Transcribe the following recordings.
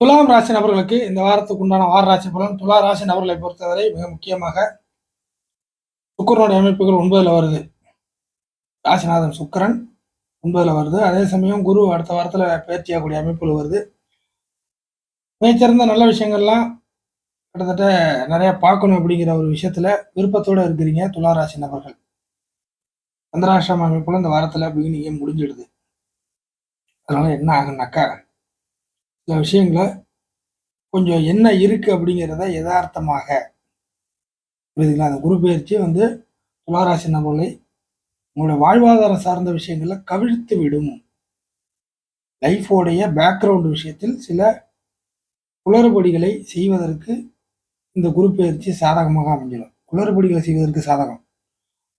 துலாம் ராசி நபர்களுக்கு இந்த வாரத்துக்கு உண்டான வார ராசி பலன். துலா ராசி நபர்களை பொறுத்தவரை மிக முக்கியமாக சுக்கிரனுடைய அமைப்புகள் 9ல வருது. ராசிநாதன் சுக்கிரன் 9ல வருது. அதே சமயம் குரு அடுத்த வாரத்துல பயிற்சியாகக்கூடிய அமைப்புகள் வருது. மிகச்சிறந்த நல்ல விஷயங்கள்லாம் கிட்டத்தட்ட நிறைய பார்க்கணும் அப்படிங்கிற ஒரு விஷயத்துல விருப்பத்தோட இருக்கிறீங்க துலா ராசி நபர்கள். சந்திராஷ்டிரம அமைப்புல இந்த வாரத்துல பிகினிங்கே முடிஞ்சிடுது. அதனால என்ன ஆகுனாக்கா, சில விஷயங்கள கொஞ்சம் என்ன இருக்கு அப்படிங்கிறத எதார்த்தமாக புரியுதுங்களா? அந்த குரு பயிற்சி வந்து துளாராசி நபர்களை உங்களுடைய வாழ்வாதாரம் சார்ந்த விஷயங்களை கவிழ்த்து விடும். லைஃபோடைய பேக்ரவுண்ட் விஷயத்தில் சில குளறுபடிகளை செய்வதற்கு இந்த குரு பயிற்சி சாதகமாக அமைஞ்சிடும். குளறுபடிகளை செய்வதற்கு சாதகம்.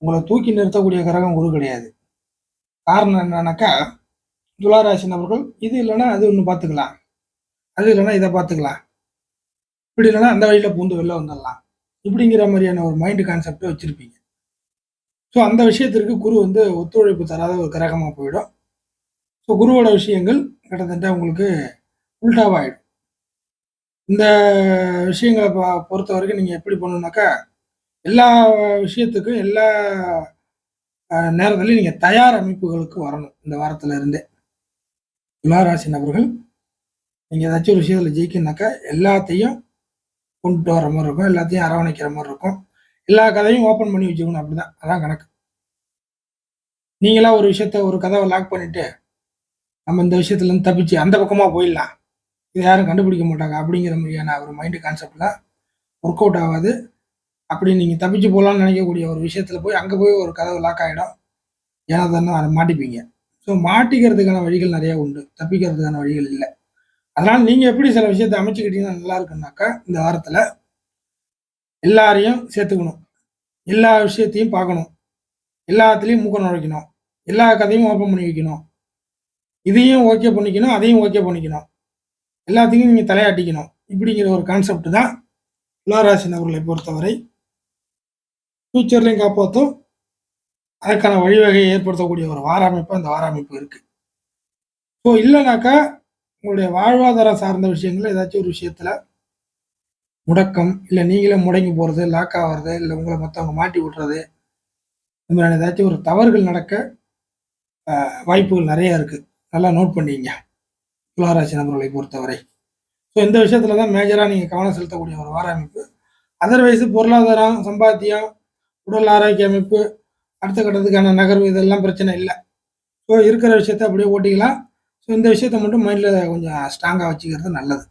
உங்களை தூக்கி நிறுத்தக்கூடிய கிரகம் குரு கிடையாது. காரணம் என்னன்னாக்கா, துளாராசி நபர்கள் இது இல்லைன்னா அது ஒன்று பார்த்துக்கலாம், அது இல்லைன்னா இதை பார்த்துக்கலாம், இப்படி இல்லைன்னா அந்த வழியில பூந்து வெளில வந்துடலாம், இப்படிங்கிற மாதிரியான ஒரு மைண்டு கான்செப்டை வச்சிருப்பீங்க. ஸோ அந்த விஷயத்திற்கு குரு வந்து ஒத்துழைப்பு தராத ஒரு கிரகமாக போயிடும். ஸோ குருவோட விஷயங்கள் கிட்டத்தட்ட உங்களுக்கு உல்டாவாயிடும். இந்த விஷயங்களை பொறுத்த வரைக்கும் நீங்கள் எப்படி பண்ணணுனாக்கா, எல்லா விஷயத்துக்கும் எல்லா நேரத்துலையும் நீங்கள் தயார் அமைப்புகளுக்கு வரணும். இந்த வாரத்துல இருந்தே துளாராசி நபர்கள் நீங்கள் ஏதாச்சும் ஒரு விஷயத்தில் ஜெயிக்கணுனாக்கா எல்லாத்தையும் கொண்டுட்டு வர மாதிரி இருக்கும், எல்லாத்தையும் அரவணைக்கிற மாதிரி இருக்கும், எல்லா கதையும் ஓப்பன் பண்ணி வச்சுக்கணும். அப்படிதான், அதான் கணக்கு. நீங்களா ஒரு விஷயத்த ஒரு கதவை லாக் பண்ணிட்டு நம்ம இந்த விஷயத்துல இருந்து தப்பிச்சு அந்த பக்கமா போயிடலாம், இதை யாரும் கண்டுபிடிக்க மாட்டாங்க அப்படிங்கிற மாதிரியான ஒரு மைண்டு கான்செப்ட்லாம் ஒர்க் அவுட் ஆகாது. அப்படி நீங்கள் தப்பிச்சு போகலான்னு நினைக்கக்கூடிய ஒரு விஷயத்துல போய் அங்கே போய் ஒரு கதவு லாக் ஆகிடும், ஏன்னா தானே அதை மாட்டிப்பீங்க. ஸோ மாட்டிக்கிறதுக்கான வழிகள் நிறைய உண்டு, தப்பிக்கிறதுக்கான வழிகள் இல்லை. அதனால நீங்கள் எப்படி சில விஷயத்தை அமைச்சுக்கிட்டீங்கன்னா நல்லா இருக்குன்னாக்கா, இந்த வாரத்தில் எல்லாரையும் சேர்த்துக்கணும், எல்லா விஷயத்தையும் பார்க்கணும், எல்லாத்துலேயும் மூக்க நுழைக்கணும், எல்லா கதையும் ஓப்பன் பண்ணி வைக்கணும், இதையும் ஓகே பண்ணிக்கணும், அதையும் ஓகே பண்ணிக்கணும், எல்லாத்தையும் நீங்கள் தலையாட்டிக்கணும். இப்படிங்கிற ஒரு கான்செப்ட் தான் துளாராசி நபர்களை பொறுத்தவரை ஃபியூச்சர்லையும் காப்பாற்றும், அதற்கான வழிவகையை ஏற்படுத்தக்கூடிய ஒரு வார அமைப்பு அந்த வார அமைப்பு இருக்கு. ஸோ இல்லைனாக்கா உங்களுடைய வாழ்வாதாரம் சார்ந்த விஷயங்கள் ஏதாச்சும் ஒரு விஷயத்துல முடக்கம், இல்லை நீங்களே முடங்கி போகிறது, லாக் ஆகிறது, இல்லை உங்களை மற்றவங்க மாட்டி விட்றது, இந்த மாதிரியான ஏதாச்சும் ஒரு தவறுகள் நடக்க வாய்ப்புகள் நிறைய இருக்குது. நல்லா நோட் பண்ணிங்க துளாராசி நபர்களை பொறுத்தவரை. ஸோ இந்த விஷயத்துல தான் மேஜராக நீங்கள் கவனம் செலுத்தக்கூடிய ஒரு வார அமைப்பு. அதர்வைஸ் பொருளாதாரம், சம்பாத்தியம், உடல் ஆரோக்கிய அமைப்பு, அடுத்த கட்டத்துக்கான நகர்வு, இதெல்லாம் பிரச்சனை இல்லை. ஸோ இருக்கிற விஷயத்த அப்படியே ஓட்டிக்கலாம். ஸோ இந்த விஷயத்த மட்டும் மைண்டில் கொஞ்சம் ஸ்ட்ராங்காக வச்சுக்கிறது நல்லது.